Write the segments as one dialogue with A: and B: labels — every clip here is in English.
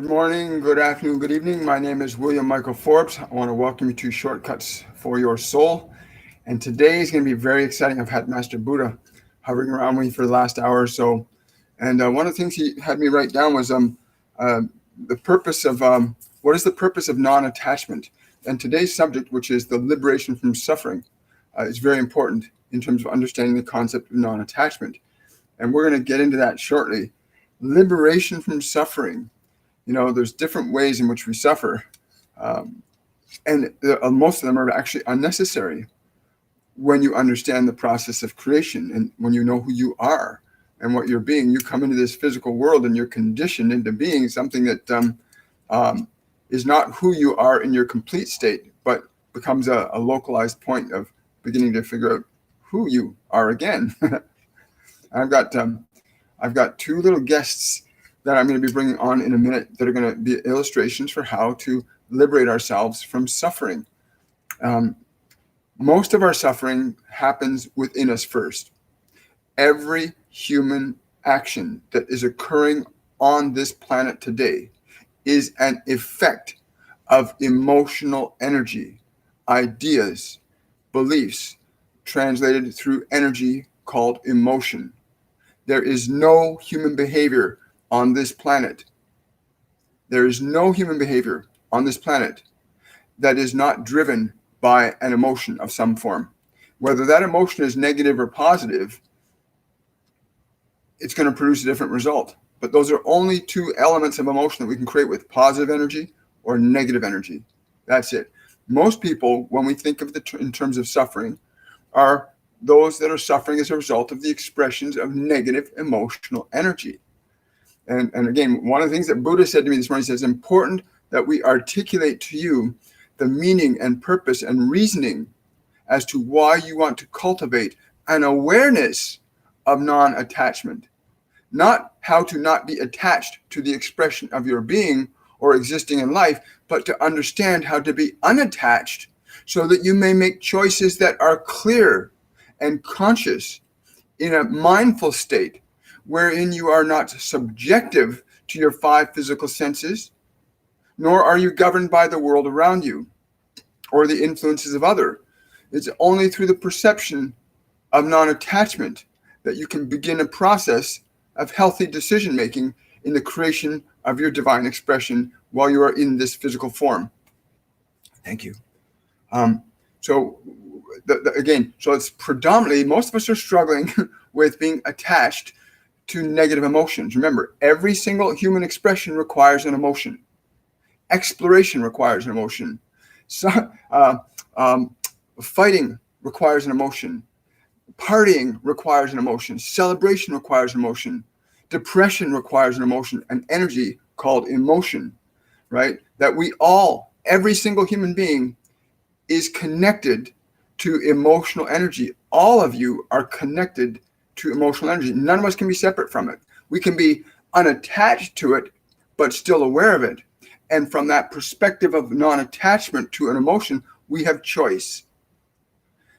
A: Good morning, good afternoon, good evening. My name is William Michael Forbes. I want to welcome you to Shortcuts for Your Soul. And today is going to be very exciting. I've had Master Buddha hovering around me for the last hour or so. And one of the things he had me write down was the purpose of, what is the purpose of non-attachment? And today's subject, which is the liberation from suffering, is very important in terms of understanding the concept of non-attachment. And we're going to get into that shortly. Liberation from suffering. You know, there's different ways in which we suffer, and most of them are actually unnecessary when you understand the process of creation and when you know who you are and what you're being. You come into this physical world and you're conditioned into being something that is not who you are in your complete state, but becomes a localized point of beginning to figure out who you are again. I've got two little guests that I'm going to be bringing on in a minute that are going to be illustrations for how to liberate ourselves from suffering. Most of our suffering happens within us first. Every human action that is occurring on this planet today is an effect of emotional energy, ideas, beliefs, translated through energy called emotion. There is no human behavior on this planet. There is no human behavior on this planet that is not driven by an emotion of some form. Whether that emotion is negative or positive, it's going to produce a different result. But those are only two elements of emotion that we can create with positive energy or negative energy. That's it. Most people, when we think of in terms of suffering, are those that are suffering as a result of the expressions of negative emotional energy. And again, one of the things that Buddha said to me this morning, he says, it's important that we articulate to you the meaning and purpose and reasoning as to why you want to cultivate an awareness of non-attachment, not how to not be attached to the expression of your being or existing in life, but to understand how to be unattached so that you may make choices that are clear and conscious in a mindful state, wherein you are not subjective to your five physical senses, nor are you governed by the world around you or the influences of others. It's only through the perception of non-attachment that you can begin a process of healthy decision-making in the creation of your divine expression while you are in this physical form. Thank you. So it's predominantly, most of us are struggling with being attached to negative emotions. Remember, every single human expression requires an emotion. Exploration requires an emotion. Fighting requires an emotion. Partying requires an emotion. Celebration requires an emotion. Depression requires an emotion, an energy called emotion, right? That every single human being is connected to emotional energy. All of you are connected to emotional energy. None of us can be separate from it. We can be unattached to it, but still aware of it. And from that perspective of non-attachment to an emotion, we have choice.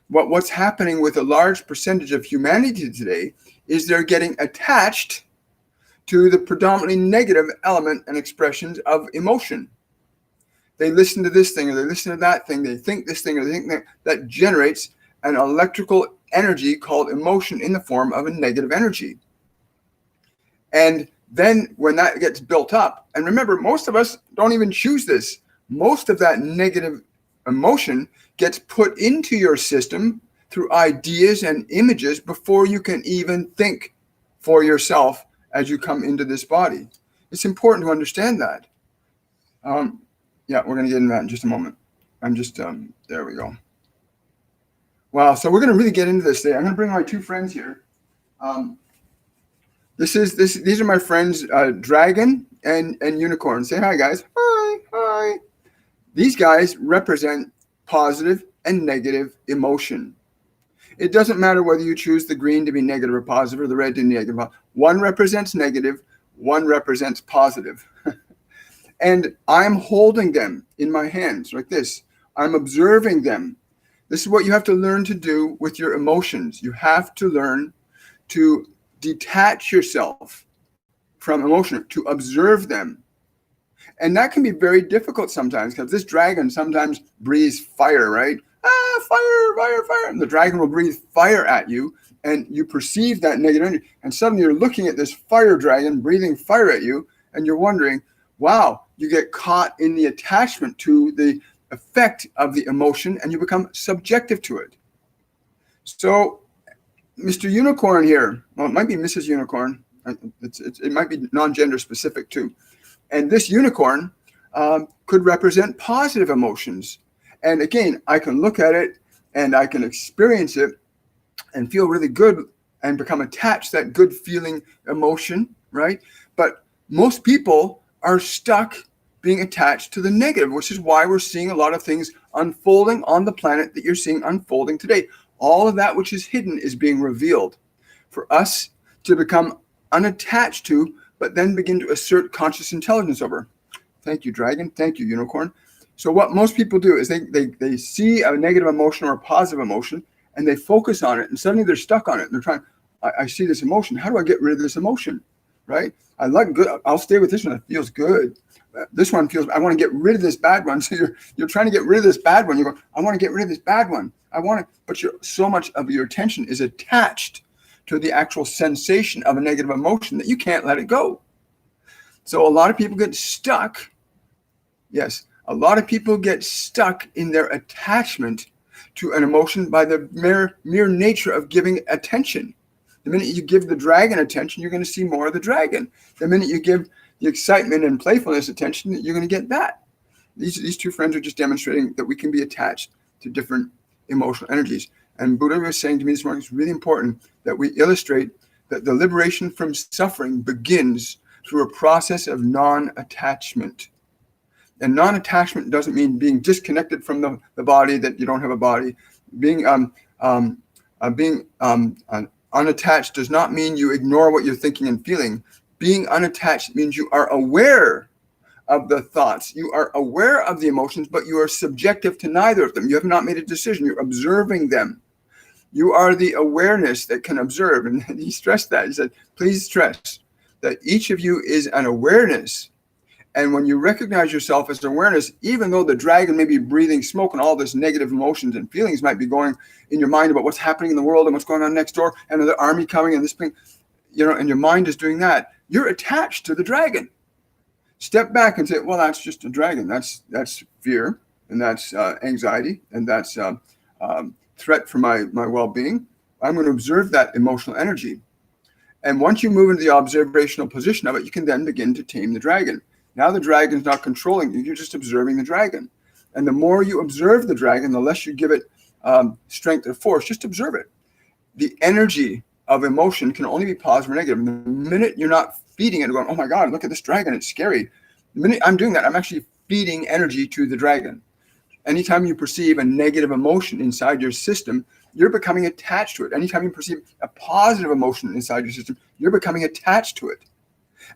A: What's happening with a large percentage of humanity today is they're getting attached to the predominantly negative element and expressions of emotion. They listen to this thing or they listen to that thing. They think this thing or they think that generates an electrical energy called emotion in the form of a negative energy. And then when that gets built up, and remember, most of us don't even choose this. Most of that negative emotion gets put into your system through ideas and images before you can even think for yourself as you come into this body. It's important to understand that. We're going to get into that in just a moment. There we go. Wow, so we're going to really get into this today. I'm going to bring my two friends here. These are my friends, Dragon and Unicorn. Say hi, guys. Hi. These guys represent positive and negative emotion. It doesn't matter whether you choose the green to be negative or positive or the red to be negative. One represents negative, one represents positive. And I'm holding them in my hands like this. I'm observing them. This is what you have to learn to do with your emotions. You have to learn to detach yourself from emotion, to observe them, And that can be very difficult sometimes, because this dragon sometimes breathes fire, right? Fire, fire, fire. And the dragon will breathe fire at you, and you perceive that negative energy. And suddenly you're looking at this fire dragon breathing fire at you, and you're wondering, wow, you get caught in the attachment to the effect of the emotion, and you become subjective to it. So, Mr. Unicorn here, well, it might be Mrs. Unicorn. It might be non-gender specific too. And this unicorn could represent positive emotions. And again, I can look at it and I can experience it and feel really good and become attached to that good feeling emotion, right? But most people are stuck being attached to the negative, which is why we're seeing a lot of things unfolding on the planet that you're seeing unfolding today. All of that which is hidden is being revealed for us to become unattached to, but then begin to assert conscious intelligence over. Thank you, dragon. Thank you, unicorn. So what most people do is they see a negative emotion or a positive emotion, and they focus on it, and suddenly they're stuck on it. And they're trying, I see this emotion. How do I get rid of this emotion? Right? I like good. I'll stay with this one. It feels good. This one feels, I want to get rid of this bad one. So you're trying to get rid of this bad one. You go, I want to get rid of this bad one. I want to, but so much of your attention is attached to the actual sensation of a negative emotion that you can't let it go. So a lot of people get stuck. Yes, a lot of people get stuck in their attachment to an emotion by the mere nature of giving attention. The minute you give the dragon attention, you're going to see more of the dragon. The minute you give the excitement and playfulness attention, you're going to get that. These two friends are just demonstrating that we can be attached to different emotional energies. And Buddha was saying to me this morning, it's really important that we illustrate that the liberation from suffering begins through a process of non-attachment. And non-attachment doesn't mean being disconnected from the body, that you don't have a body. Being unattached does not mean you ignore what you're thinking and feeling. Being unattached means you are aware of the thoughts. You are aware of the emotions, but you are subjective to neither of them. You have not made a decision. You're observing them. You are the awareness that can observe. And he stressed that. He said, please stress that each of you is an awareness. And when you recognize yourself as awareness, even though the dragon may be breathing smoke and all this negative emotions and feelings might be going in your mind about what's happening in the world and what's going on next door and the army coming and this thing, and your mind is doing that, you're attached to the dragon. Step back and say, well, that's just a dragon. That's fear, and that's anxiety, and that's threat for my well-being. I'm going to observe that emotional energy. And once you move into the observational position of it, you can then begin to tame the dragon. Now the dragon's not controlling you. You're just observing the dragon. And the more you observe the dragon, the less you give it strength or force. Just observe it. The energy of emotion can only be positive or negative. And the minute you're not feeding it, going, oh my God, look at this dragon, it's scary. The minute I'm doing that, I'm actually feeding energy to the dragon. Anytime you perceive a negative emotion inside your system, you're becoming attached to it. Anytime you perceive a positive emotion inside your system, you're becoming attached to it.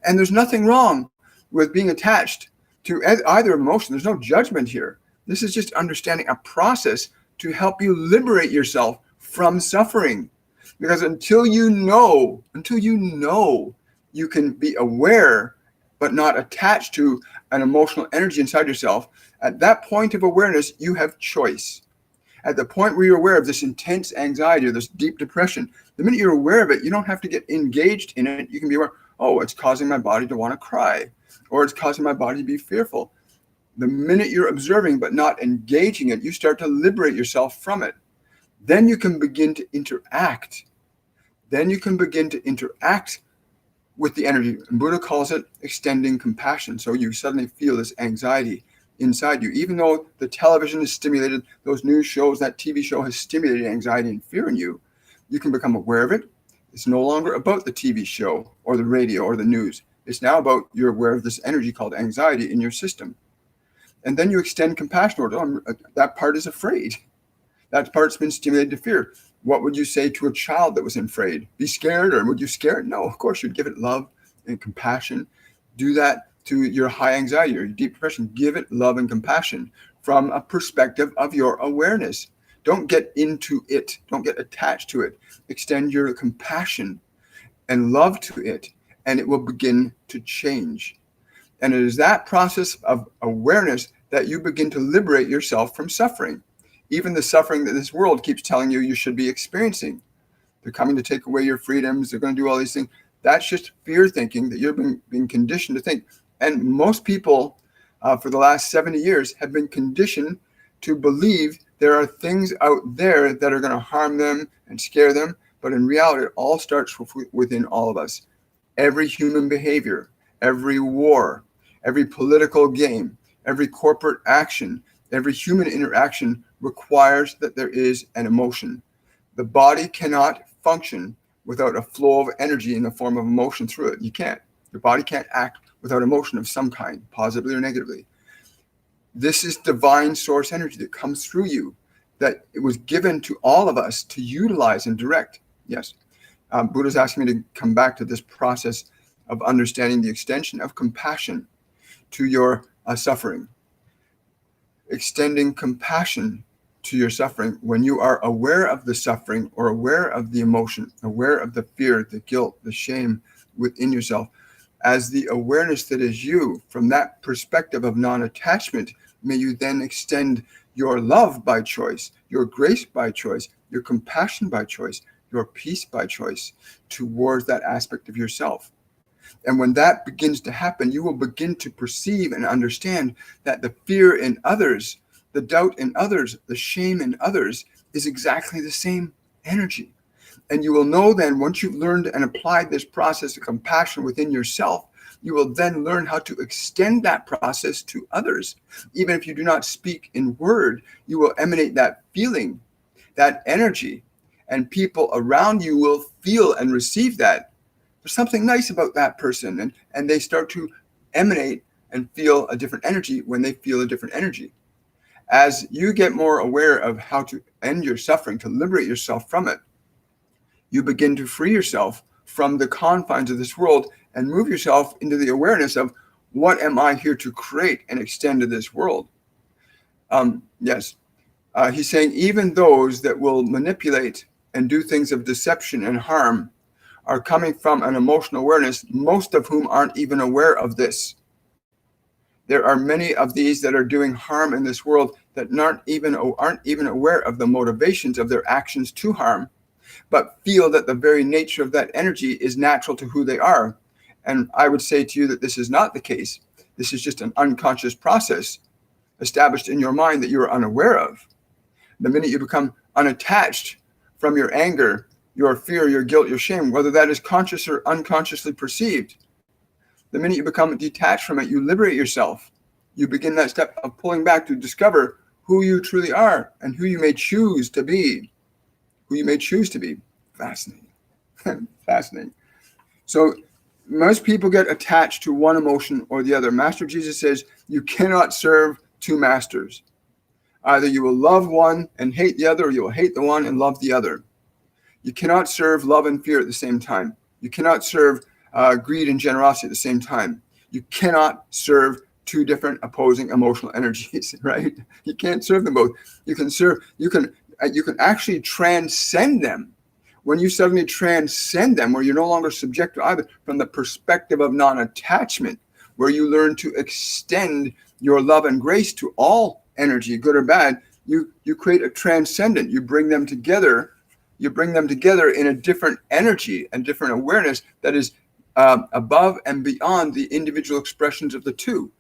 A: And there's nothing wrong with being attached to either emotion. There's no judgment here. This is just understanding a process to help you liberate yourself from suffering. Because until you know, you can be aware but not attached to an emotional energy inside yourself, at that point of awareness, you have choice. At the point where you're aware of this intense anxiety or this deep depression, the minute you're aware of it, you don't have to get engaged in it. You can be aware, oh, it's causing my body to want to cry, or it's causing my body to be fearful. The minute you're observing but not engaging it, you start to liberate yourself from it. Then you can begin to interact. With the energy. And Buddha calls it extending compassion. So you suddenly feel this anxiety inside you. Even though the television is stimulated, those news shows, that TV show has stimulated anxiety and fear in you, you can become aware of it. It's no longer about the TV show or the radio or the news. It's now about you're aware of this energy called anxiety in your system. And then you extend compassion toward that part is afraid. That part's been stimulated to fear. What would you say to a child that was afraid? Be scared, or would you scare it? No, of course, you'd give it love and compassion. Do that to your high anxiety or your deep depression. Give it love and compassion from a perspective of your awareness. Don't get into it. Don't get attached to it. Extend your compassion and love to it, and it will begin to change. And it is that process of awareness that you begin to liberate yourself from suffering, even the suffering that this world keeps telling you should be experiencing. They're coming to take away your freedoms. They're going to do all these things. That's just fear thinking that you're being conditioned to think. And most people for the last 70 years have been conditioned to believe there are things out there that are going to harm them and scare them. But in reality, it all starts within all of us. Every human behavior, every war, every political game, every corporate action, every human interaction requires that there is an emotion. The body cannot function without a flow of energy in the form of emotion through it. You can't. Your body can't act without emotion of some kind, positively or negatively. This is divine source energy that comes through you, that it was given to all of us to utilize and direct. Yes. Buddha's asking me to come back to this process of understanding the extension of compassion to your suffering. Extending compassion to your suffering when you are aware of the suffering or aware of the emotion, aware of the fear, the guilt, the shame within yourself. As the awareness that is you, from that perspective of non-attachment, may you then extend your love by choice, your grace by choice, your compassion by choice, your peace by choice towards that aspect of yourself. And when that begins to happen, you will begin to perceive and understand that the fear in others, the doubt in others, the shame in others is exactly the same energy. And you will know then, once you've learned and applied this process of compassion within yourself, you will then learn how to extend that process to others. Even if you do not speak in word, you will emanate that feeling, that energy, and people around you will feel and receive that. There's something nice about that person, and they start to emanate and feel a different energy when they feel a different energy. As you get more aware of how to end your suffering, to liberate yourself from it, you begin to free yourself from the confines of this world and move yourself into the awareness of, what am I here to create and extend to this world? He's saying even those that will manipulate and do things of deception and harm are coming from an emotional awareness, most of whom aren't even aware of this. There are many of these that are doing harm in this world that aren't even aware of the motivations of their actions to harm, but feel that the very nature of that energy is natural to who they are. And I would say to you that this is not the case. This is just an unconscious process established in your mind that you are unaware of. The minute you become unattached from your anger, your fear, your guilt, your shame, whether that is conscious or unconsciously perceived, the minute you become detached from it, you liberate yourself. You begin that step of pulling back to discover who you truly are and who you may choose to be. Who you may choose to be. Fascinating. Fascinating. So most people get attached to one emotion or the other. Master Jesus says you cannot serve two masters. Either you will love one and hate the other, or you will hate the one and love the other. You cannot serve love and fear at the same time. You cannot serve greed and generosity at the same time. You cannot serve two different opposing emotional energies, right? You can't serve them both. You can actually transcend them. When you suddenly transcend them, where you're no longer subject to either, from the perspective of non-attachment, where you learn to extend your love and grace to all energy, good or bad, you create a transcendent. You bring them together. You bring them together in a different energy and different awareness that is above and beyond the individual expressions of the two.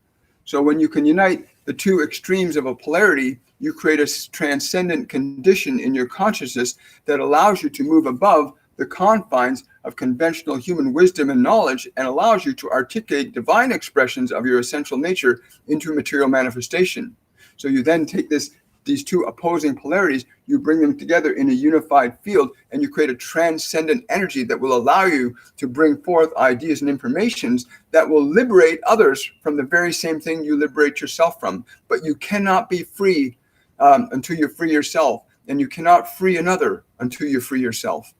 A: So when you can unite the two extremes of a polarity, you create a transcendent condition in your consciousness that allows you to move above the confines of conventional human wisdom and knowledge, and allows you to articulate divine expressions of your essential nature into material manifestation. So you then take these two opposing polarities, you bring them together in a unified field, and you create a transcendent energy that will allow you to bring forth ideas and informations that will liberate others from the very same thing you liberate yourself from. But you cannot be free until you free yourself, and you cannot free another until you free yourself.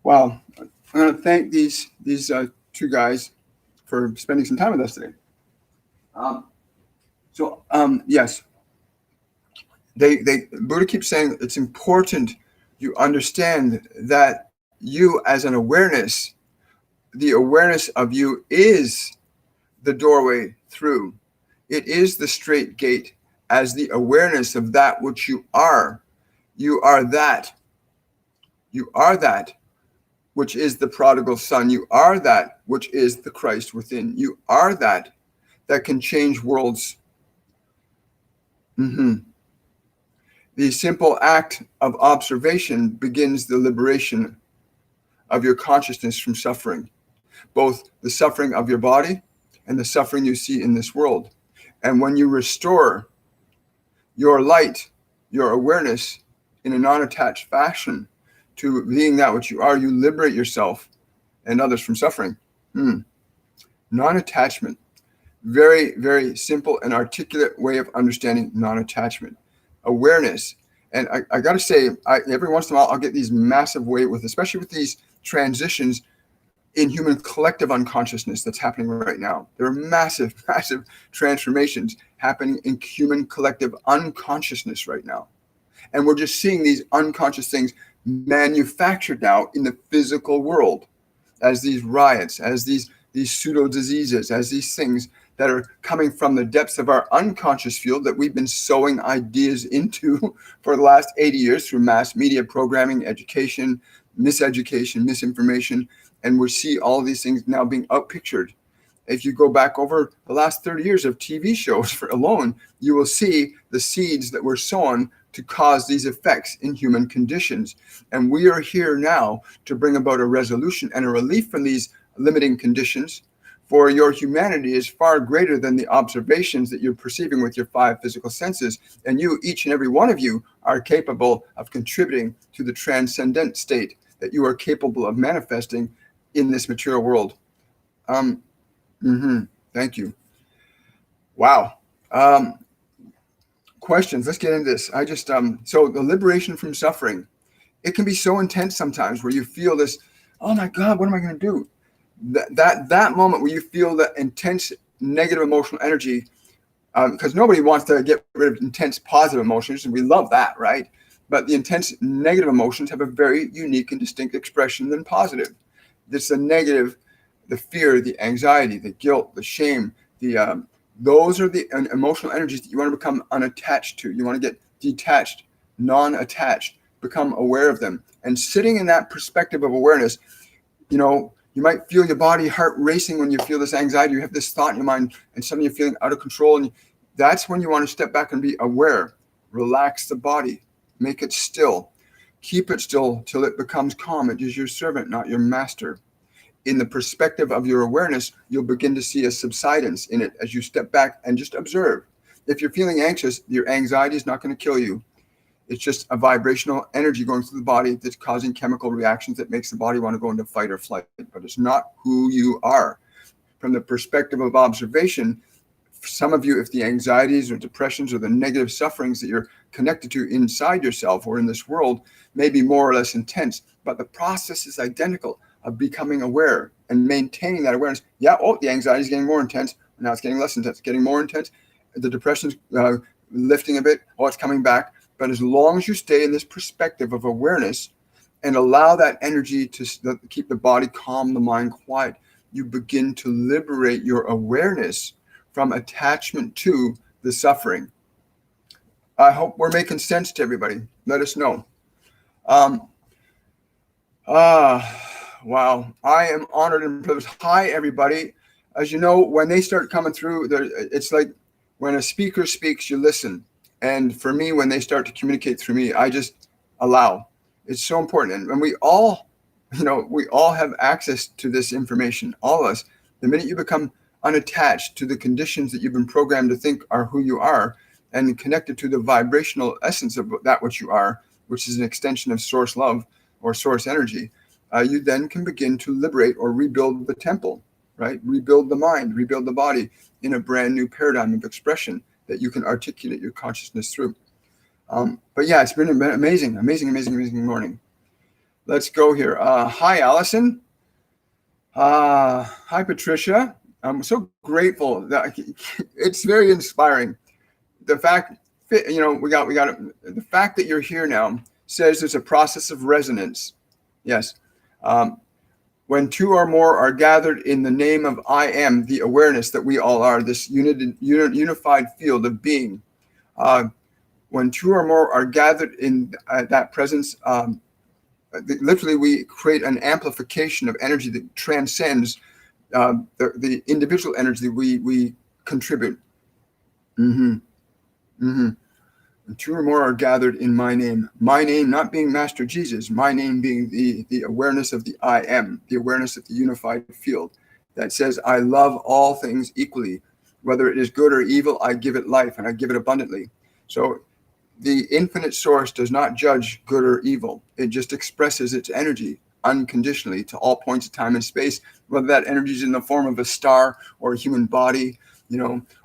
A: Wow. I'm going to thank these two guys for spending some time with us today. Yes. Buddha keeps saying it's important you understand that you as an awareness, the awareness of you is the doorway through. It is the straight gate as the awareness of that which you are. You are that. You are that which is the prodigal son. You are that which is the Christ within. You are that can change worlds. The simple act of observation begins the liberation of your consciousness from suffering, both the suffering of your body and the suffering you see in this world. And when you restore your light, your awareness in a non-attached fashion to being that which you are, you liberate yourself and others from suffering. Non-attachment. Very, very simple and articulate way of understanding non-attachment. Awareness. And I got to say, every once in a while, I'll get these massive waves, especially with these transitions in human collective unconsciousness that's happening right now. There are massive, massive transformations happening in human collective unconsciousness right now. And we're just seeing these unconscious things manufactured now in the physical world as these riots, as these pseudo diseases, as these things that are coming from the depths of our unconscious field that we've been sowing ideas into for the last 80 years through mass media programming, education, miseducation, misinformation. And we see all these things now being outpictured. If you go back over the last 30 years of TV shows alone, you will see the seeds that were sown to cause these effects in human conditions. And we are here now to bring about a resolution and a relief from these limiting conditions. For your humanity is far greater than the observations that you're perceiving with your 5 physical senses. And you, each and every one of you, are capable of contributing to the transcendent state that you are capable of manifesting in this material world. Thank you. Wow. Questions. Let's get into this. So the liberation from suffering, it can be so intense sometimes where you feel this, oh my God, what am I going to do? That moment where you feel that intense negative emotional energy, because nobody wants to get rid of intense positive emotions, and we love that, right? But the intense negative emotions have a very unique and distinct expression than positive. This the negative, the fear, the anxiety, the guilt, the shame, those are the emotional energies that you want to become unattached to. You want to get detached, non-attached, become aware of them. And sitting in that perspective of awareness, you might feel your body heart racing when you feel this anxiety. You have this thought in your mind and suddenly you're feeling out of control. And that's when you want to step back and be aware. Relax the body. Make it still. Keep it still till it becomes calm. It is your servant, not your master. In the perspective of your awareness, you'll begin to see a subsidence in it as you step back and just observe. If you're feeling anxious, your anxiety is not going to kill you. It's just a vibrational energy going through the body that's causing chemical reactions that makes the body want to go into fight or flight, but it's not who you are. From the perspective of observation, for some of you, if the anxieties or depressions or the negative sufferings that you're connected to inside yourself or in this world may be more or less intense, but the process is identical of becoming aware and maintaining that awareness. The anxiety is getting more intense. Now it's getting less intense, getting more intense. The depression's lifting a bit. It's coming back. But as long as you stay in this perspective of awareness and allow that energy to keep the body calm, the mind quiet, you begin to liberate your awareness from attachment to the suffering. I hope we're making sense to everybody. Let us know. Wow. I am honored and privileged. Hi, everybody. As you know, when they start coming through, it's like when a speaker speaks, you listen. And for me, when they start to communicate through me, I just allow. It's so important. And we all have access to this information, all of us. The minute you become unattached to the conditions that you've been programmed to think are who you are and connected to the vibrational essence of that which you are, which is an extension of source love or source energy, you then can begin to liberate or rebuild the temple, right? Rebuild the mind, rebuild the body in a brand new paradigm of expression that you can articulate your consciousness through. But yeah, it's been an amazing morning. Let's go here. Hi, Allison. Hi, Patricia. I'm so grateful that it's very inspiring. The fact, the fact that you're here now says there's a process of resonance. Yes. when two or more are gathered in the name of I am, the awareness that we all are, this unified field of being. When two or more are gathered in that presence, literally we create an amplification of energy that transcends the individual energy we contribute. And two or more are gathered in my name not being Master Jesus, my name being the awareness of the I am, the awareness of the unified field that says, I love all things equally. Whether it is good or evil, I give it life and I give it abundantly. So the infinite source does not judge good or evil. It just expresses its energy unconditionally to all points of time and space, whether that energy is in the form of a star or a human body,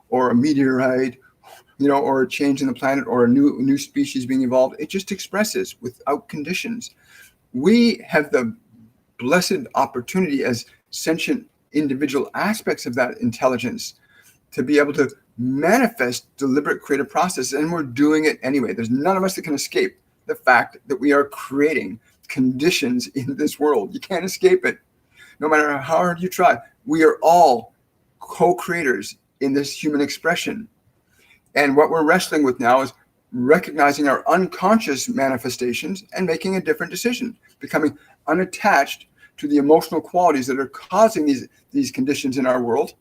A: or a meteorite, or a change in the planet or a new species being evolved. It just expresses without conditions. We have the blessed opportunity as sentient individual aspects of that intelligence to be able to manifest deliberate creative processes, and we're doing it anyway. There's none of us that can escape the fact that we are creating conditions in this world. You can't escape it, no matter how hard you try. We are all co-creators in this human expression. And what we're wrestling with now is recognizing our unconscious manifestations and making a different decision, becoming unattached to the emotional qualities that are causing these conditions in our world,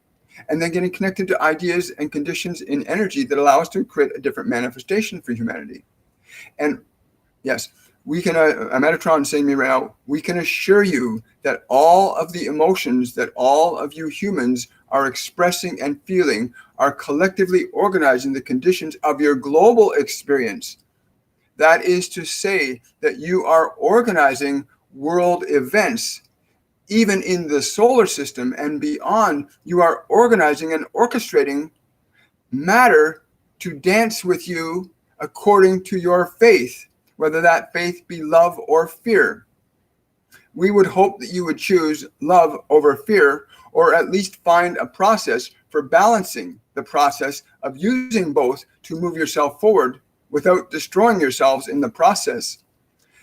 A: and then getting connected to ideas and conditions in energy that allow us to create a different manifestation for humanity. And yes, we can, Metatron saying to me right now, we can assure you that all of the emotions that all of you humans are expressing and feeling are collectively organizing the conditions of your global experience. That is to say that you are organizing world events. Even in the solar system and beyond, you are organizing and orchestrating matter to dance with you according to your faith, whether that faith be love or fear. We would hope that you would choose love over fear, or at least find a process for balancing the process of using both to move yourself forward without destroying yourselves in the process.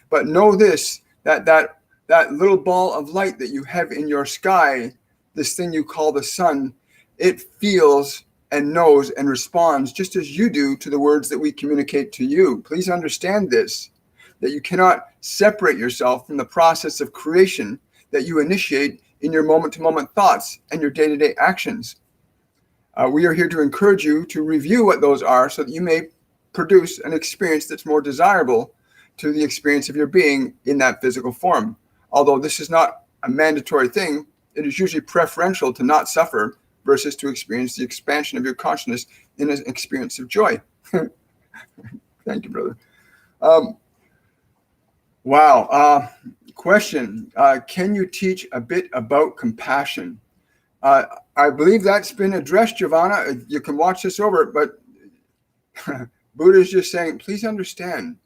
A: But know this, that little ball of light that you have in your sky, this thing you call the sun, it feels and knows and responds just as you do to the words that we communicate to you. Please understand this, that you cannot separate yourself from the process of creation that you initiate in your moment-to-moment thoughts and your day-to-day actions. We are here to encourage you to review what those are so that you may produce an experience that's more desirable to the experience of your being in that physical form. Although this is not a mandatory thing, it is usually preferential to not suffer versus to experience the expansion of your consciousness in an experience of joy. Thank you, brother. Wow. Question. Can you teach a bit about compassion? I believe that's been addressed, Giovanna. You can watch this over, but Buddha is just saying, please understand,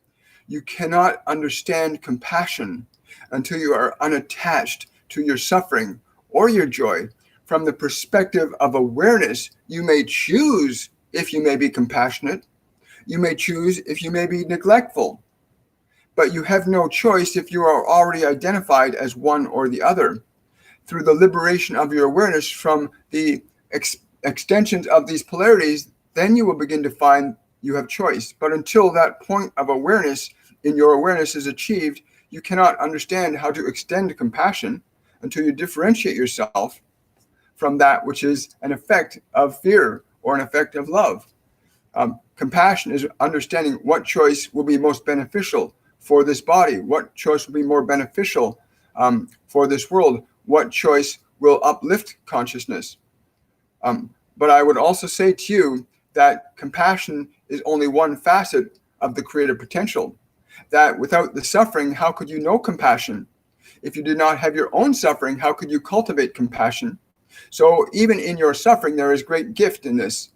A: you cannot understand compassion until you are unattached to your suffering or your joy. From the perspective of awareness, you may choose if you may be compassionate. You may choose if you may be neglectful. But you have no choice if you are already identified as one or the other. Through the liberation of your awareness from the extensions of these polarities, then you will begin to find you have choice. But until that point of awareness in your awareness is achieved, you cannot understand how to extend compassion until you differentiate yourself from that which is an effect of fear or an effect of love. Compassion is understanding what choice will be most beneficial for this body, what choice will be more beneficial for this world, what choice will uplift consciousness. But I would also say to you that compassion is only one facet of the creative potential. That without the suffering, how could you know compassion? If you did not have your own suffering, how could you cultivate compassion? So even in your suffering, there is great gift in this,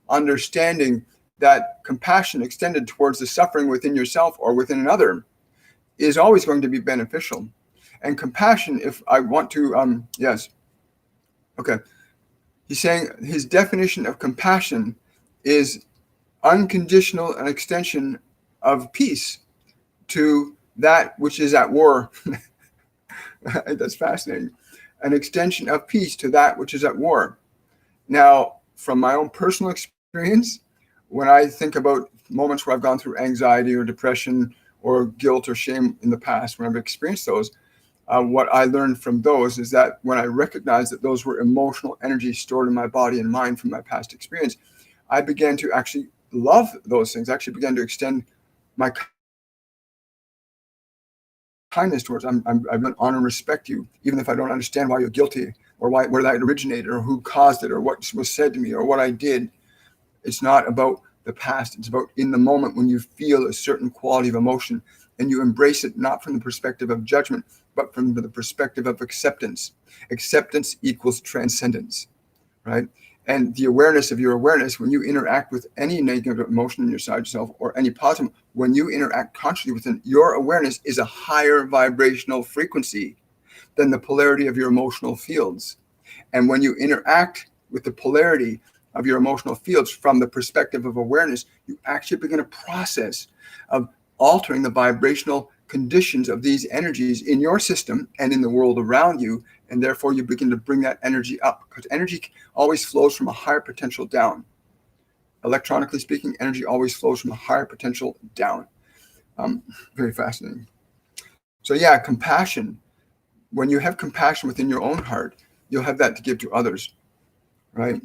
A: understanding that compassion extended towards the suffering within yourself or within another is always going to be beneficial. And compassion, if I want to, yes. Okay. He's saying his definition of compassion is unconditional an extension of peace to that which is at war. That's fascinating. an extension of peace to that which is at war. Now, from my own personal experience, when I think about moments where I've gone through anxiety or depression or guilt or shame in the past, when I've experienced those, what I learned from those is that when I recognized that those were emotional energies stored in my body and mind from my past experience, I began to actually love those things. I actually began to extend my kindness towards. I've learned honor and respect you, even if I don't understand why you're guilty or where that originated or who caused it or what was said to me or what I did. It's not about the past. It's about in the moment when you feel a certain quality of emotion and you embrace it, not from the perspective of judgment, but from the perspective of acceptance. Acceptance equals transcendence, right? And the awareness of your awareness, when you interact with any negative emotion in your side self or any positive, when you interact consciously with it, your awareness is a higher vibrational frequency than the polarity of your emotional fields. And when you interact with the polarity of your emotional fields from the perspective of awareness, you actually begin a process of altering the vibrational conditions of these energies in your system and in the world around you. And therefore you begin to bring that energy up, because energy always flows from a higher potential down. Electronically speaking, energy always flows from a higher potential down. Very fascinating. So yeah, compassion. When you have compassion within your own heart, you'll have that to give to others, right?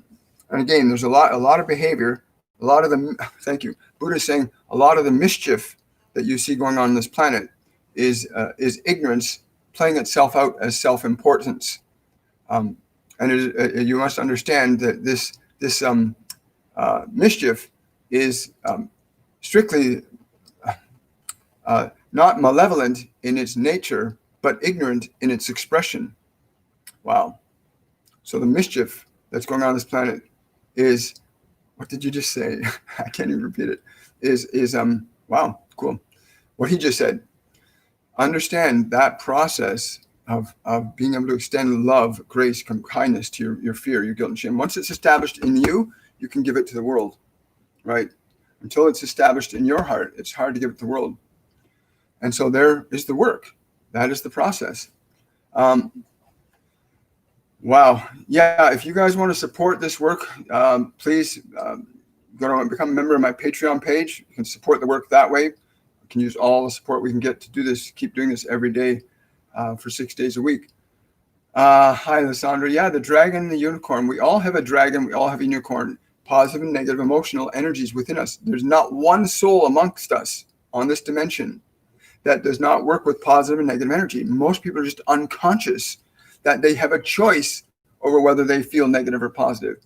A: And again, there's a lot of behavior, a lot of the, thank you, Buddha is saying a lot of the mischief that you see going on this planet is ignorance playing itself out as self-importance. And you must understand that this mischief is strictly not malevolent in its nature, but ignorant in its expression. Wow. So the mischief that's going on this planet is, what did you just say? I can't even repeat it. Wow, cool. What he just said. Understand that process of being able to extend love, grace, kindness to your fear, your guilt and shame. Once it's established in you, you can give it to the world, right? Until it's established in your heart, it's hard to give it to the world. And so there is the work. That is the process. Wow. Yeah. If you guys want to support this work, please go to become a member of my Patreon page. You can support the work that way. We can use all the support we can get to do this, keep doing this every day for 6 days a week. Hi, Lysandra. Yeah, the dragon, the unicorn. We all have a dragon. We all have a unicorn. Positive and negative emotional energies within us. There's not one soul amongst us on this dimension that does not work with positive and negative energy. Most people are just unconscious that they have a choice over whether they feel negative or positive.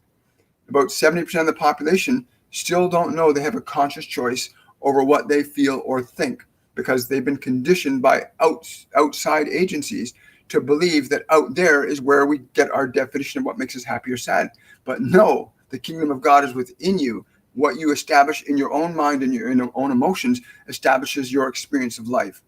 A: About 70% of the population still don't know they have a conscious choice over what they feel or think, because they've been conditioned by outside agencies to believe that out there is where we get our definition of what makes us happy or sad. But no, the kingdom of God is within you. What you establish in your own mind and your own emotions establishes your experience of life.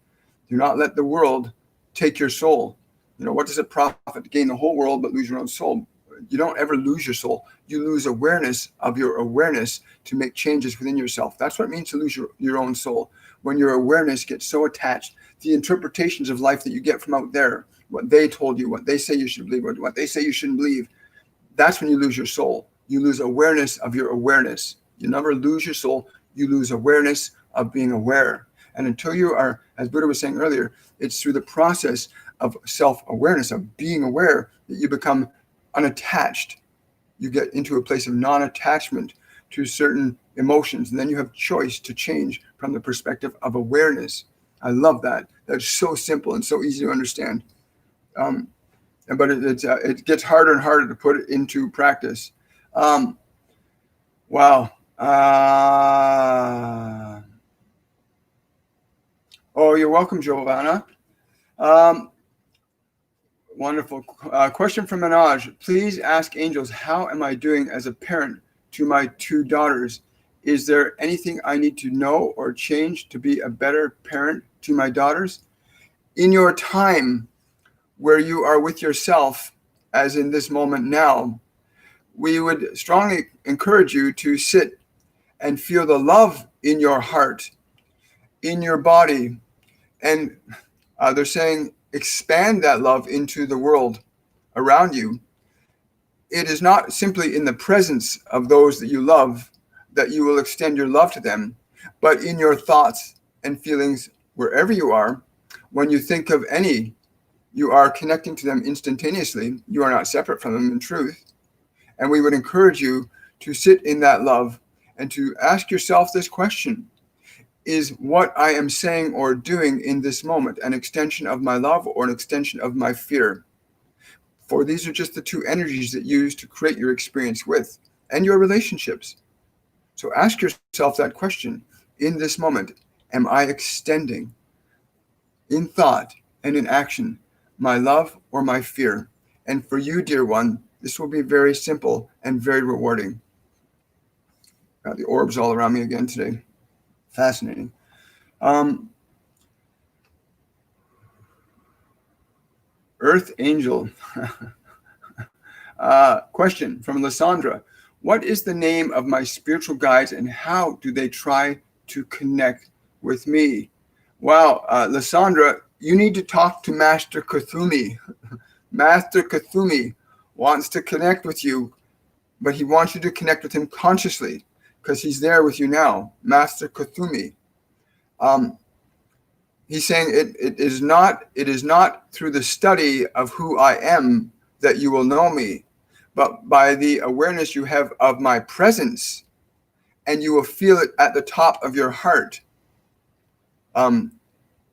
A: Do not let the world take your soul. What does it profit to gain the whole world but lose your own soul? You don't ever lose your soul. You lose awareness of your awareness to make changes within yourself. That's what it means to lose your own soul. When your awareness gets so attached to the interpretations of life that you get from out there, what they told you, what they say you should believe, or what they say you shouldn't believe, that's when you lose your soul. You lose awareness of your awareness. You never lose your soul. You lose awareness of being aware. And until you are, as Buddha was saying earlier, it's through the process of self-awareness, of being aware, that you become unattached. You get into a place of non-attachment to certain emotions, and then you have choice to change from the perspective of awareness. I love that. That's so simple and so easy to understand. But it gets harder and harder to put it into practice. Wow. Oh, you're welcome, Giovanna. Wonderful. Question from Manoj. Please ask angels, how am I doing as a parent to my 2 daughters? Is there anything I need to know or change to be a better parent to my daughters? In your time where you are with yourself, as in this moment now, we would strongly encourage you to sit and feel the love in your heart, in your body. And they're saying, expand that love into the world around you, it is not simply in the presence of those that you love that you will extend your love to them, but in your thoughts and feelings wherever you are. When you think of any, you are connecting to them instantaneously. You are not separate from them in truth. And we would encourage you to sit in that love and to ask yourself this question: is what I am saying or doing in this moment an extension of my love or an extension of my fear? For these are just the two energies that you use to create your experience with and your relationships. So ask yourself that question in this moment: am I extending in thought and in action my love or my fear? And for you, dear one, this will be very simple and very rewarding. Got the orbs all around me again today. Fascinating. Earth Angel. Question from Lysandra. What is the name of my spiritual guides and how do they try to connect with me? Wow, Lysandra, you need to talk to Master Kuthumi. Master Kuthumi wants to connect with you, but he wants you to connect with him consciously because he's there with you now. Master Kuthumi. He's saying it is not through the study of who I am that you will know me, but by the awareness you have of my presence, and you will feel it at the top of your heart.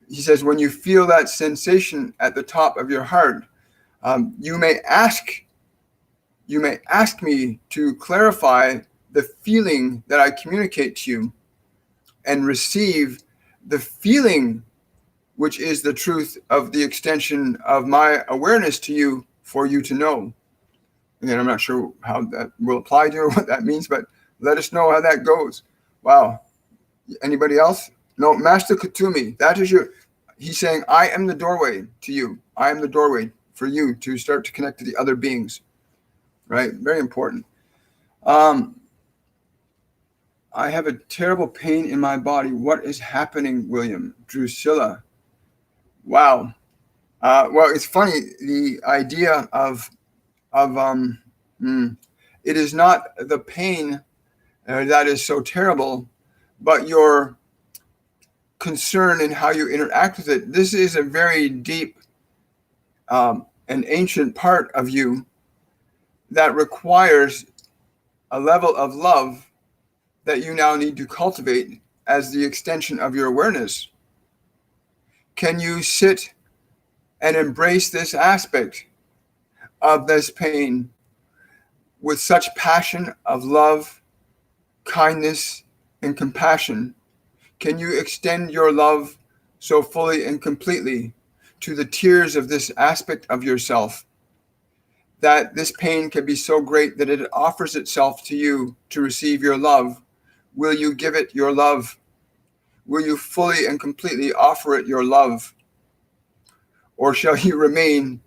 A: He says, when you feel that sensation at the top of your heart, you may ask me to clarify the feeling that I communicate to you and receive the feeling, which is the truth of the extension of my awareness to you for you to know. Again, I'm not sure how that will apply to you or what that means, but let us know how that goes. Wow. Anybody else? No, Master Kuthumi, he's saying, I am the doorway to you. I am the doorway for you to start to connect to the other beings. Right? Very important. I have a terrible pain in my body. What is happening, William? Drusilla. Wow. Well, it's funny, the idea of it is not the pain that is so terrible, but your concern in how you interact with it. This is a very deep and ancient part of you that requires a level of love that you now need to cultivate as the extension of your awareness. Can you sit and embrace this aspect of this pain with such passion of love, kindness, and compassion? Can you extend your love so fully and completely to the tears of this aspect of yourself that this pain can be so great that it offers itself to you to receive your love? Will you give it your love? Will you fully and completely offer it your love? Or shall you remain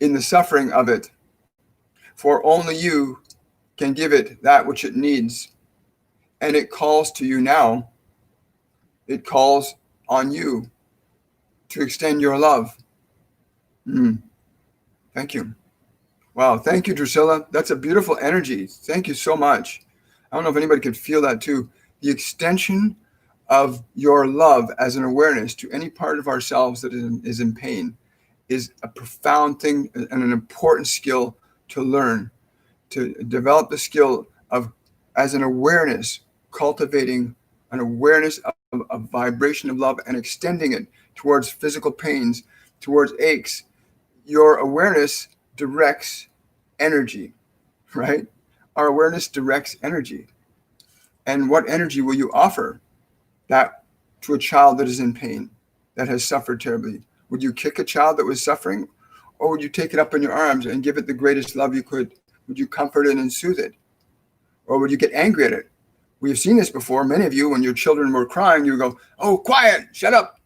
A: in the suffering of it? For only you can give it that which it needs. And it calls to you now. It calls on you to extend your love. Thank you. Wow. Thank you, Drusilla. That's a beautiful energy. Thank you so much. I don't know if anybody could feel that too. The extension of your love as an awareness to any part of ourselves that is in pain is a profound thing and an important skill to learn, to develop the skill of, as an awareness, cultivating an awareness of a vibration of love and extending it towards physical pains, towards aches. Your awareness directs energy, right? Our awareness directs energy. And what energy will you offer that to a child that is in pain, that has suffered terribly? Would you kick a child that was suffering, or would you take it up in your arms and give it the greatest love you could? Would you comfort it and soothe it? Or would you get angry at it? We've seen this before. Many of you, when your children were crying, you go, oh, quiet, shut up.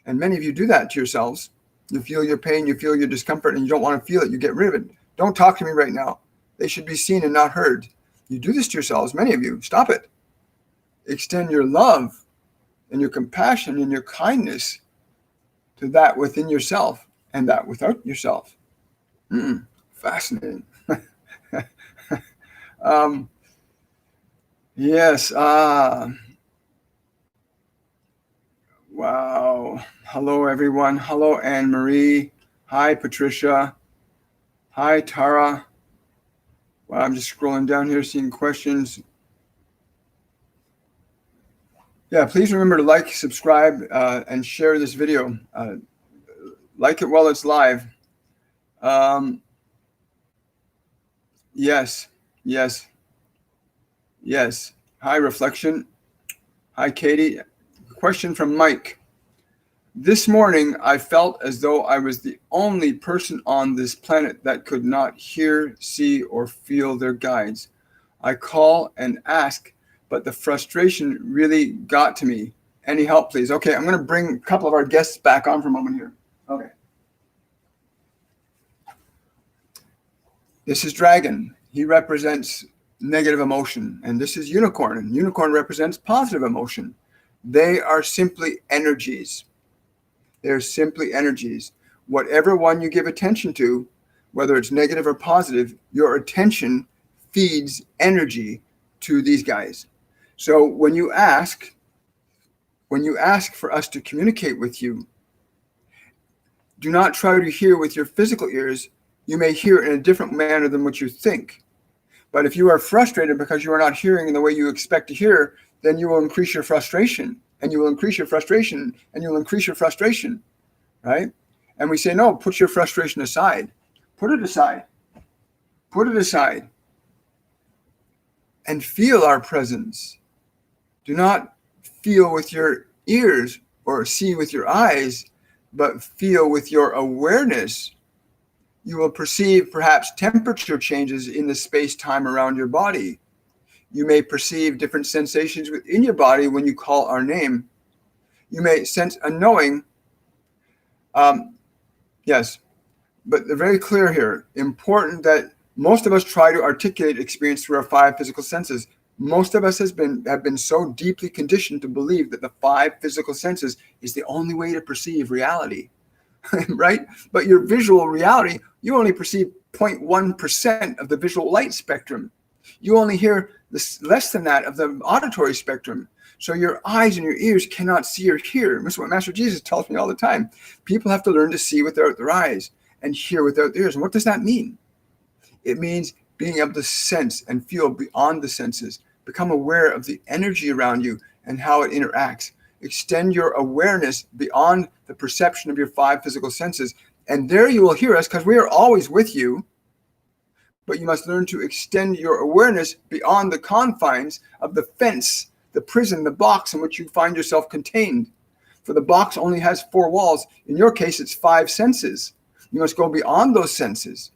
A: And many of you do that to yourselves. You feel your pain, you feel your discomfort, and you don't want to feel it. You get rid of it. Don't talk to me right now. They should be seen and not heard. You do this to yourselves, many of you. Stop it. Extend your love and your compassion and your kindness to that within yourself and that without yourself. Fascinating. Yes. Wow. Hello, everyone. Hello, Anne Marie. Hi, Patricia. Hi, Tara. Wow, I'm just scrolling down here, seeing questions. Yeah, please remember to like, subscribe, and share this video. Like it while it's live. Yes, yes, yes. Hi, Reflection. Hi, Katie. Question from Mike. This morning, I felt as though I was the only person on this planet that could not hear, see, or feel their guides. I call and ask, but the frustration really got to me. Any help, please? Okay, I'm going to bring a couple of our guests back on for a moment here. Okay. This is Dragon. He represents negative emotion. And this is Unicorn. And Unicorn represents positive emotion. They are simply energies. They're simply energies. Whatever one you give attention to, whether it's negative or positive, your attention feeds energy to these guys. So when you ask for us to communicate with you, do not try to hear with your physical ears. You may hear in a different manner than what you think. But if you are frustrated because you are not hearing in the way you expect to hear, then you will increase your frustration, and you will increase your frustration, and you will increase your frustration, right? And we say, no, put your frustration aside. Put it aside. Put it aside. And feel our presence. Do not feel with your ears or see with your eyes, but feel with your awareness. You will perceive perhaps temperature changes in the space-time around your body. You may perceive different sensations within your body when you call our name. You may sense a knowing. Yes, but they're very clear here. Important that most of us try to articulate experience through our five physical senses. Most of us have been so deeply conditioned to believe that the five physical senses is the only way to perceive reality, right? But your visual reality, you only perceive 0.1% of the visual light spectrum. You only hear less than that of the auditory spectrum. So your eyes and your ears cannot see or hear. This is what Master Jesus tells me all the time. People have to learn to see without their eyes and hear without their ears. And what does that mean? It means being able to sense and feel beyond the senses. Become aware of the energy around you and how it interacts. Extend your awareness beyond the perception of your five physical senses. And there you will hear us, because we are always with you. But you must learn to extend your awareness beyond the confines of the fence, the prison, the box in which you find yourself contained. For the box only has four walls. In your case, it's five senses. You must go beyond those senses.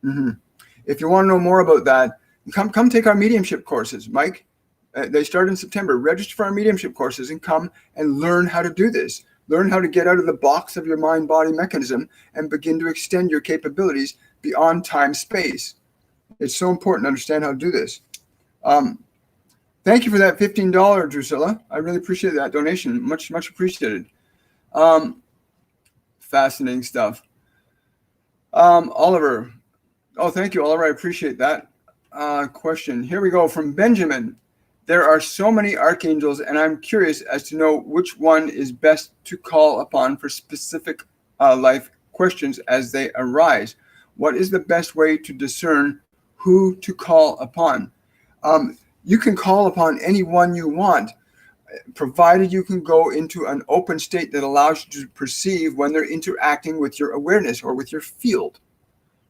A: If you want to know more about that, come take our mediumship courses, Mike. They start in September. Register for our mediumship courses and come and learn how to do this. Learn how to get out of the box of your mind-body mechanism and begin to extend your capabilities beyond time-space. It's so important to understand how to do this. Thank you for that $15, Drusilla. I really appreciate that donation. Much, much appreciated. Fascinating stuff. Oliver. Oh, thank you, Oliver. I appreciate that question. Here we go from Benjamin. There are so many archangels, and I'm curious as to know which one is best to call upon for specific life questions as they arise. What is the best way to discern who to call upon? You can call upon anyone you want, provided you can go into an open state that allows you to perceive when they're interacting with your awareness or with your field.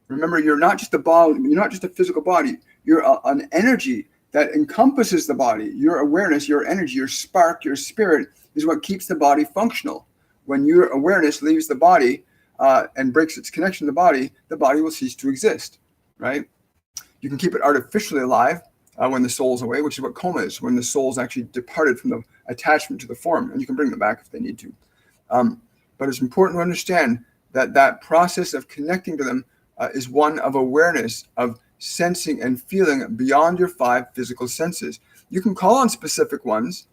A: Remember, you're not just a body, you're not just a physical body, you're an energy that encompasses the body. Your awareness, your energy, your spark, your spirit is what keeps the body functional. When your awareness leaves the body and breaks its connection to the body will cease to exist, right? You can keep it artificially alive when the soul's away, which is what coma is, when the soul's actually departed from the attachment to the form, and you can bring them back if they need to. But it's important to understand that that process of connecting to them is one of awareness, of sensing and feeling beyond your five physical senses. You can call on specific ones.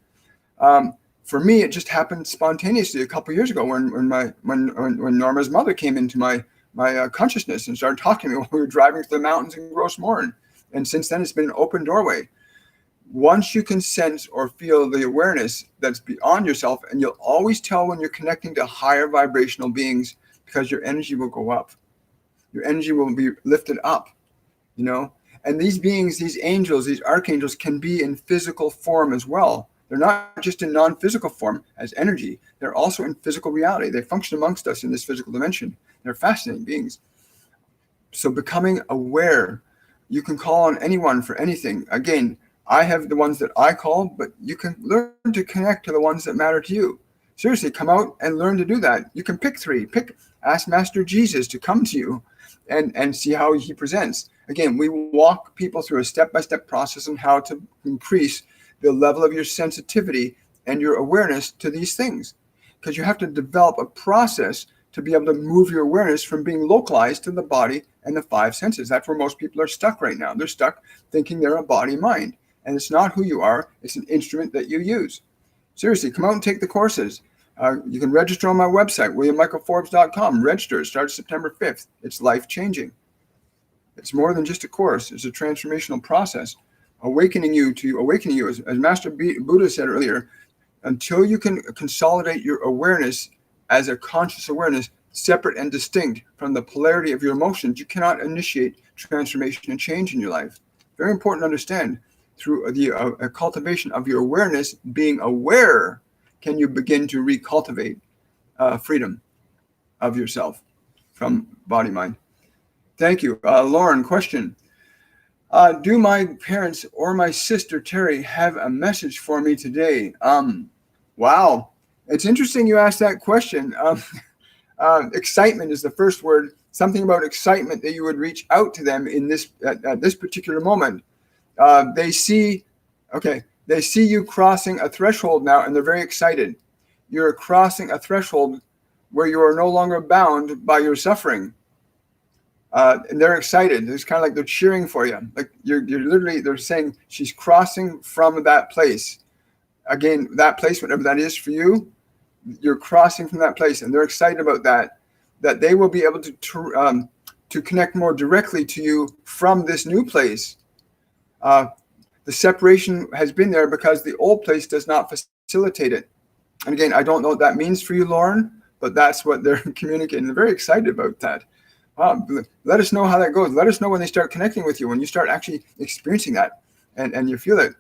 A: For me, it just happened spontaneously a couple of years ago when Norma's mother came into my consciousness and started talking to me when we were driving through the mountains in Gross Morin. And since then, it's been an open doorway. Once you can sense or feel the awareness that's beyond yourself, and you'll always tell when you're connecting to higher vibrational beings, because your energy will go up. Your energy will be lifted up, you know. And these beings, these angels, these archangels can be in physical form as well. They're not just in non-physical form as energy. They're also in physical reality. They function amongst us in this physical dimension. They're fascinating beings. So becoming aware, you can call on anyone for anything. Again, I have the ones that I call, but you can learn to connect to the ones that matter to you. Seriously, come out and learn to do that. You can pick three. Ask Master Jesus to come to you and see how he presents. Again, we walk people through a step-by-step process on how to increase the level of your sensitivity and your awareness to these things. Because you have to develop a process to be able to move your awareness from being localized to the body and the five senses. That's where most people are stuck right now. They're stuck thinking they're a body-mind. And it's not who you are. It's an instrument that you use. Seriously, come out and take the courses. You can register on my website, WilliamMichaelForbes.com. Register. It starts September 5th. It's life-changing. It's more than just a course. It's a transformational process, awakening you, as Master Buddha said earlier, until you can consolidate your awareness as a conscious awareness, separate and distinct from the polarity of your emotions, you cannot initiate transformation and change in your life. Very important to understand. Through the cultivation of your awareness, being aware, can you begin to recultivate freedom of yourself from body-mind. Thank you. Lauren, question. Do my parents or my sister, Terry, have a message for me today? Wow. It's interesting you asked that question. Excitement is the first word. Something about excitement that you would reach out to them in this at this particular moment. They see you crossing a threshold now, and they're very excited. You're crossing a threshold where you are no longer bound by your suffering. And they're excited. It's kind of like they're cheering for you. Like you're literally, they're saying she's crossing from that place. Again, that place, whatever that is for you, you're crossing from that place, and they're excited about that they will be able to connect more directly to you from this new place. The separation has been there because the old place does not facilitate it. And again, I don't know what that means for you, Lauren, but that's what they're communicating. They're very excited about that. Let us know how that goes. Let us know when they start connecting with you, when you start actually experiencing that and you feel it.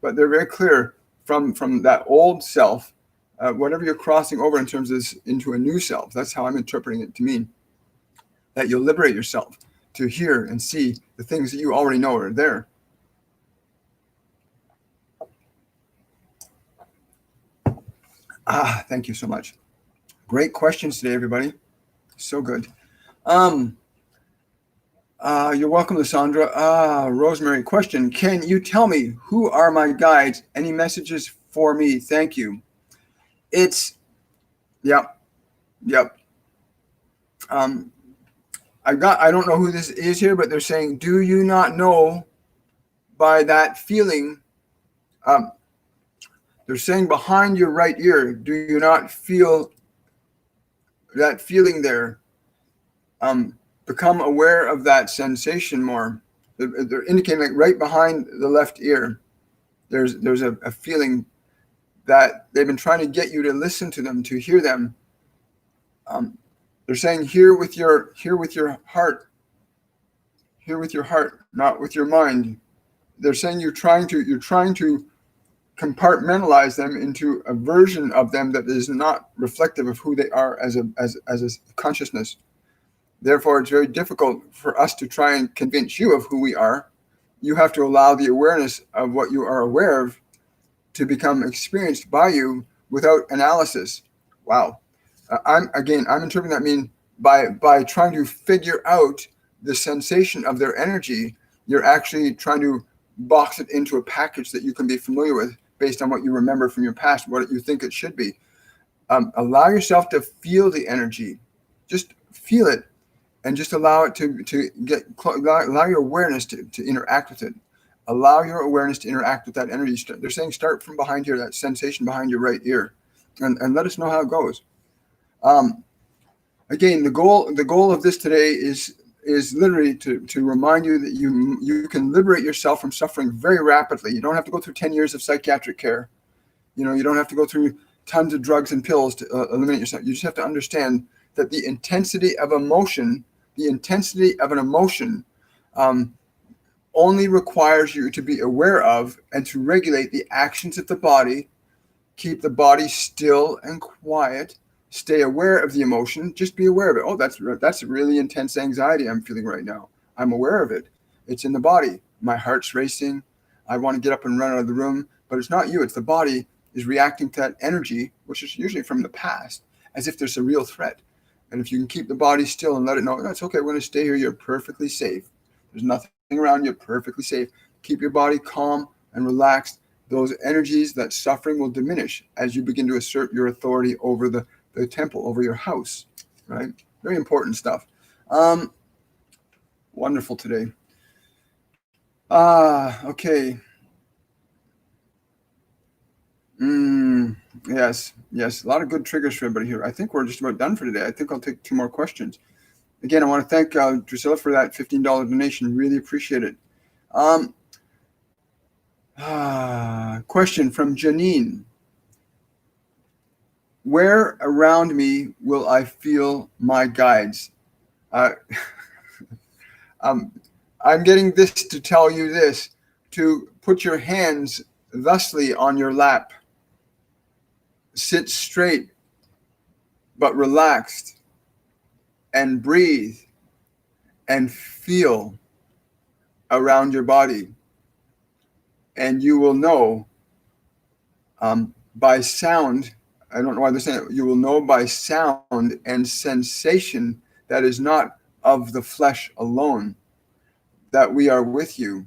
A: But they're very clear from that old self, whatever you're crossing over in terms of this, into a new self. That's how I'm interpreting it to mean that you'll liberate yourself to hear and see the things that you already know are there. Thank you so much. Great questions today, everybody. So good. You're welcome, Lysandra. Rosemary, question. Can you tell me who are my guides? Any messages for me? Thank you. Yep. I don't know who this is here, but they're saying, do you not know by that feeling? They're saying behind your right ear, do you not feel that feeling there? Become aware of that sensation more. They're indicating like right behind the left ear, there's a feeling that they've been trying to get you to listen to them, to hear them. They're saying hear with your heart, not with your mind. They're saying you're trying to compartmentalize them into a version of them that is not reflective of who they are as a consciousness. Therefore, it's very difficult for us to try and convince you of who we are. You have to allow the awareness of what you are aware of to become experienced by you without analysis. Wow. I'm interpreting that mean by trying to figure out the sensation of their energy, you're actually trying to box it into a package that you can be familiar with based on what you remember from your past, what you think it should be. Allow yourself to feel the energy. Just feel it and just allow it allow your awareness to interact with it. Allow your awareness to interact with that energy. They're saying start from behind here, that sensation behind your right ear, and let us know how it goes. again, the goal of this today is literally to remind you that you can liberate yourself from suffering very rapidly. You don't have to go through 10 years of psychiatric care. You don't have to go through tons of drugs and pills to eliminate yourself. You just have to understand that the intensity of an emotion only requires you to be aware of and to regulate the actions of the body, keep the body still and quiet, stay aware of the emotion, just be aware of it. Oh, that's really intense anxiety I'm feeling right now. I'm aware of it. It's in the body. My heart's racing. I want to get up and run out of the room, but it's not you. It's the body is reacting to that energy, which is usually from the past, as if there's a real threat. And if you can keep the body still and let it know, that's okay, we're going to stay here. You're perfectly safe. There's nothing around you. Perfectly safe. Keep your body calm and relaxed. Those energies, that suffering will diminish as you begin to assert your authority over the temple, over your house, right? Very important stuff. Wonderful today. Okay. Yes. A lot of good triggers for everybody here. I think we're just about done for today. I think I'll take 2 more questions. Again, I want to thank Drusilla for that $15 donation. Really appreciate it. Question from Janine. Where around me will I feel my guides? I'm getting this to tell you this, to put your hands thusly on your lap. Sit straight, but relaxed, and breathe and feel around your body. And you will know by sound, I don't know why they're saying it, you will know by sound and sensation that is not of the flesh alone, that we are with you.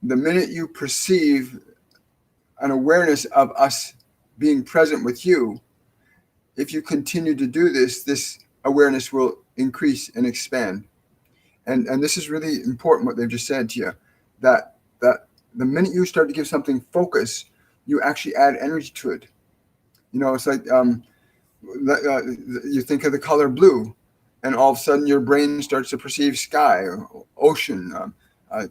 A: The minute you perceive an awareness of us being present with you, if you continue to do this awareness will increase and expand. And this is really important what they've just said to you, that the minute you start to give something focus, you actually add energy to it. It's like you think of the color blue, and all of a sudden your brain starts to perceive sky, ocean,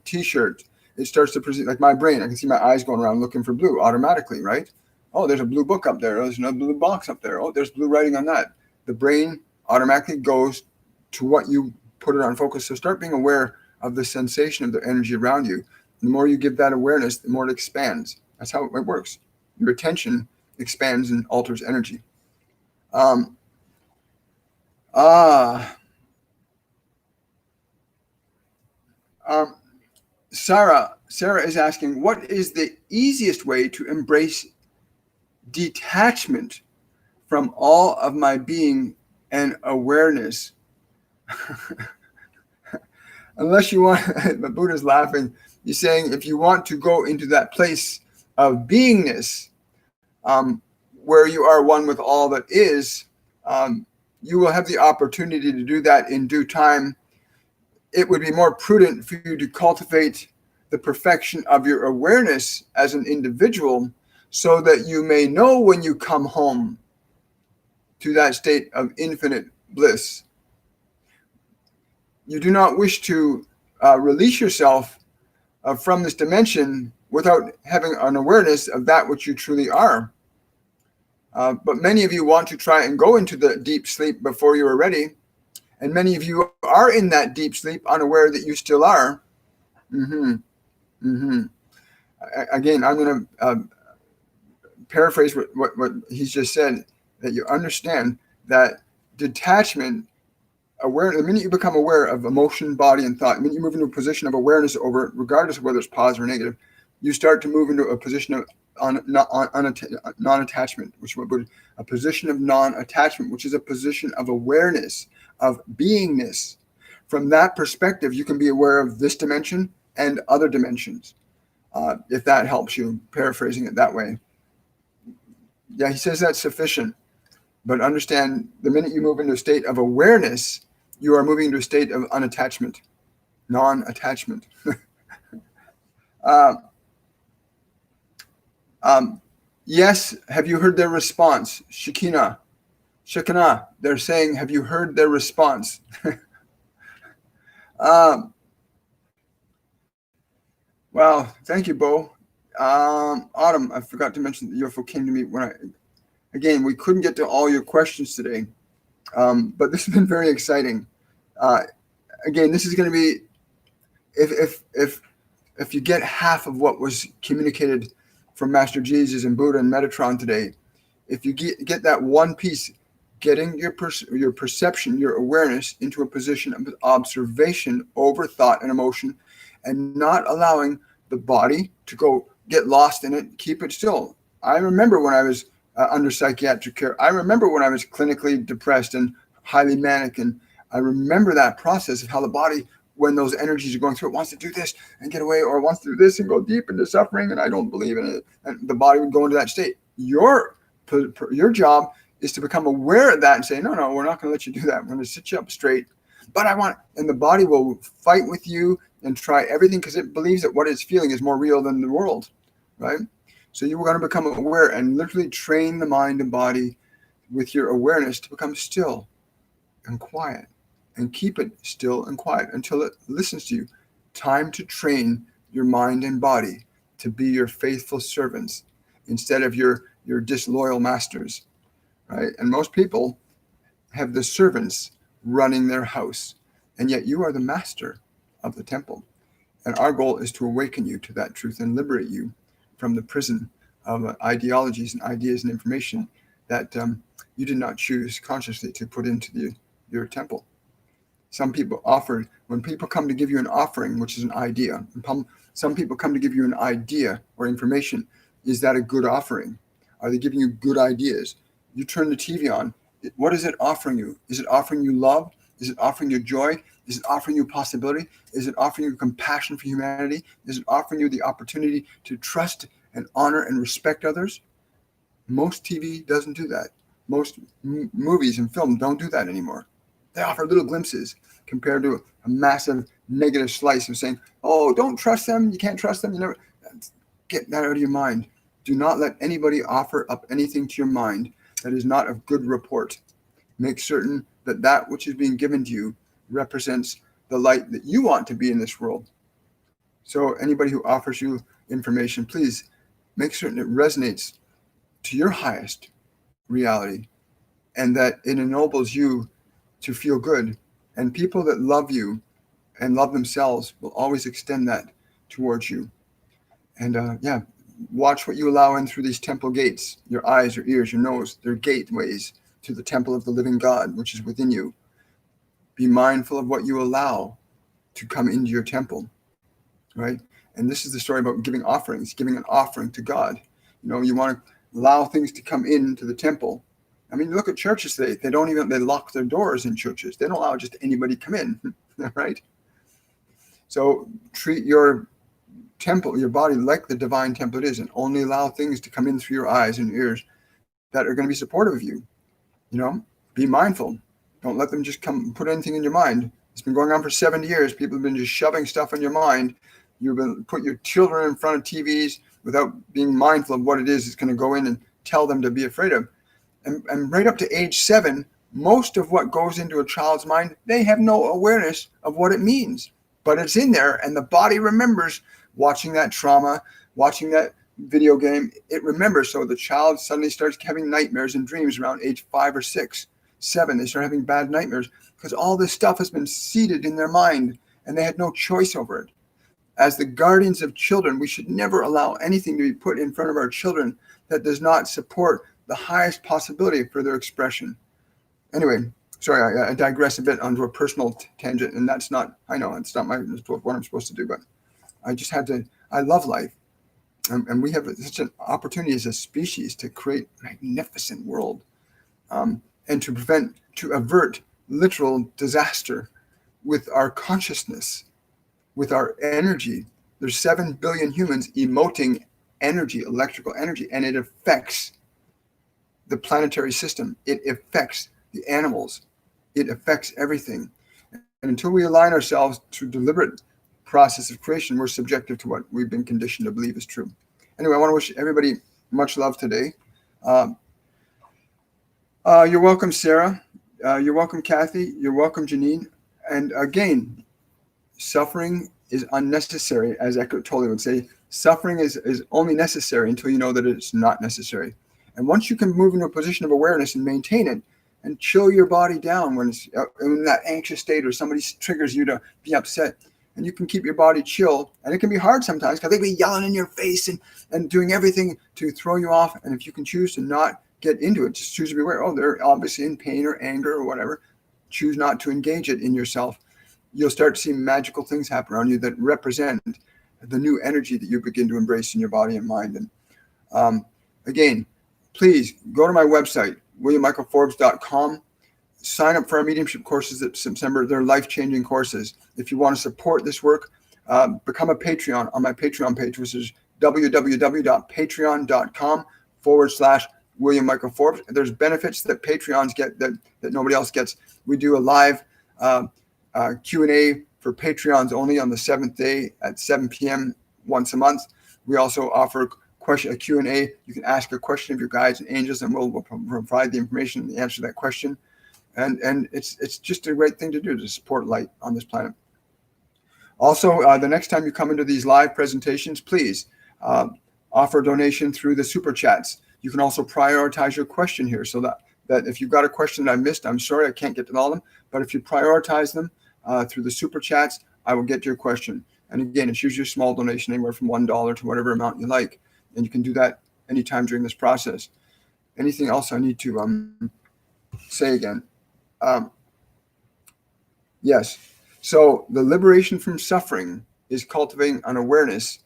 A: t-shirt. It starts to perceive, like my brain, I can see my eyes going around looking for blue automatically, right? Oh, there's a blue book up there. Oh, there's another blue box up there. Oh, there's blue writing on that. The brain automatically goes to what you put it on focus. So start being aware of the sensation of the energy around you. The more you give that awareness, the more it expands. That's how it works. Your attention expands and alters energy. Sarah is asking, what is the easiest way to embrace detachment from all of my being and awareness? Unless you want, the Buddha's laughing. He's saying if you want to go into that place of beingness, where you are one with all that is, you will have the opportunity to do that in due time. It would be more prudent for you to cultivate the perfection of your awareness as an individual, so that you may know when you come home to that state of infinite bliss. You do not wish to release yourself from this dimension without having an awareness of that which you truly are. But many of you want to try and go into the deep sleep before you are ready. And many of you are in that deep sleep, unaware that you still are. Again, I'm going to paraphrase what he's just said, that you understand that detachment, the minute you become aware of emotion, body, and thought, the minute you move into a position of awareness over it, regardless of whether it's positive or negative, you start to move into a position of non-attachment, which is a position of non-attachment, which is a position of awareness, of beingness. From that perspective, you can be aware of this dimension and other dimensions, if that helps you, paraphrasing it that way. Yeah, he says that's sufficient. But understand, the minute you move into a state of awareness, you are moving into a state of unattachment, non-attachment. Yes, have you heard their response? Shekina, Shekinah, they're saying, have you heard their response? um, Well, thank you, Bo. Autumn, I forgot to mention that UFO came to me again, we couldn't get to all your questions today, but this has been very exciting. Uh, again, this is going to be, if you get half of what was communicated from Master Jesus and Buddha and Metatron today, if you get that one piece, getting your perception, your awareness into a position of observation over thought and emotion, and not allowing the body to go get lost in it, keep it still. I remember when I was under psychiatric care. I remember when I was clinically depressed and highly manic, and I remember that process of how the body, when those energies are going through, it wants to do this and get away, or wants to do this and go deep into suffering, and I don't believe in it. And the body would go into that state. Your job is to become aware of that and say, no, we're not going to let you do that. We're going to sit you up straight. But and the body will fight with you and try everything because it believes that what it's feeling is more real than the world, right? So you're going to become aware and literally train the mind and body with your awareness to become still and quiet, and keep it still and quiet until it listens to you. Time to train your mind and body to be your faithful servants instead of your disloyal masters, right? And most people have the servants running their house, and yet you are the master of the temple. And our goal is to awaken you to that truth and liberate you from the prison of ideologies and ideas and information that you did not choose consciously to put into your temple. Some people when people come to give you an offering, which is an idea, some people come to give you an idea or information. Is that a good offering? Are they giving you good ideas? You turn the TV on. What is it offering you? Is it offering you love? Is it offering you joy? Is it offering you possibility? Is it offering you compassion for humanity? Is it offering you the opportunity to trust and honor and respect others? Most TV doesn't do that. Most movies and film don't do that anymore. They offer little glimpses compared to a massive negative slice of saying, oh, don't trust them. You can't trust them. You never. Get that out of your mind. Do not let anybody offer up anything to your mind that is not of good report. Make certain that that which is being given to you represents the light that you want to be in this world. So anybody who offers you information, please make certain it resonates to your highest reality and that it ennobles you to feel good. And people that love you and love themselves will always extend that towards you. And watch what you allow in through these temple gates. Your eyes, your ears, your nose, they're gateways to the temple of the living God, which is within you. Be mindful of what you allow to come into your temple, right? And this is the story about giving offerings, giving an offering to God. You want to allow things to come into the temple. I mean, look at churches today. They lock their doors in churches. They don't allow just anybody to come in, right? So treat your temple, your body, like the divine temple it is, and only allow things to come in through your eyes and ears that are going to be supportive of you. Be mindful. Don't let them just come put anything in your mind. It's been going on for 70 years. People have been just shoving stuff in your mind. You've been put your children in front of TVs without being mindful of what it is it's going to go in and tell them to be afraid of. And right up to age 7, most of what goes into a child's mind, they have no awareness of what it means. But it's in there, and the body remembers watching that trauma, watching that video game. It remembers. So the child suddenly starts having nightmares and dreams around age 5 or 6, 7. They start having bad nightmares because all this stuff has been seeded in their mind, and they had no choice over it. As the guardians of children, we should never allow anything to be put in front of our children that does not support the highest possibility for their expression. Anyway, sorry, I digress a bit onto a personal tangent, and that's not, I know, it's not what I'm supposed to do, but I just had to, I love life. And we have such an opportunity as a species to create a magnificent world, and to avert literal disaster with our consciousness, with our energy. There's 7 billion humans emoting energy, electrical energy, and it affects the planetary system. It affects the animals. It affects everything. And until we align ourselves to deliberate process of creation, we're subjective to what we've been conditioned to believe is true. Anyway, I want to wish everybody much love today. You're welcome, Sarah. You're welcome, Kathy. You're welcome, Janine. And again, suffering is unnecessary, as Eckhart Tolle would say. Suffering is only necessary until you know that it's not necessary. And once you can move into a position of awareness and maintain it and chill your body down when it's in that anxious state or somebody triggers you to be upset, and you can keep your body chill. And it can be hard sometimes because they be yelling in your face and doing everything to throw you off. And if you can choose to not get into it, just choose to be aware, oh, they're obviously in pain or anger or whatever, choose not to engage it in yourself. You'll start to see magical things happen around you that represent the new energy that you begin to embrace in your body and mind. And again, please go to my website, williammichaelforbes.com. Sign up for our mediumship courses at September. They're life-changing courses. If you want to support this work, become a Patreon on my Patreon page, which is www.patreon.com/William Michael Forbes. There's benefits that Patreons get that nobody else gets. We do a live Q&A for Patreons only on the 7th day at 7 p.m. once a month. We also offer a Q&A. You can ask a question of your guides and angels, and we'll provide the information and the answer to that question. And it's just a great thing to do to support light on this planet. Also, the next time you come into these live presentations, please offer a donation through the super chats. You can also prioritize your question here, so that if you've got a question that I missed, I'm sorry I can't get to all of them, but if you prioritize them through the super chats, I will get to your question. And again, it's usually a small donation, anywhere from $1 to whatever amount you like, and you can do that anytime during this process. Anything else I need to say again? Yes. So the liberation from suffering is cultivating an awareness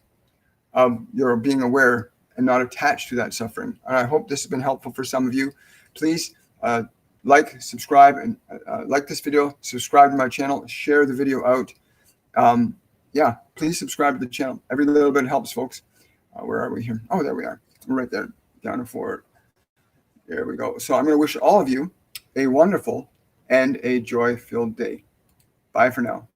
A: of your being aware and not attached to that suffering. And I hope this has been helpful for some of you. Please like, subscribe, and like this video, subscribe to my channel, share the video out. Yeah, please subscribe to the channel. Every little bit helps, folks. Where are we here? Oh, there we are. We're right there, down and forward. There we go. So I'm going to wish all of you a wonderful and a joy-filled day. Bye for now.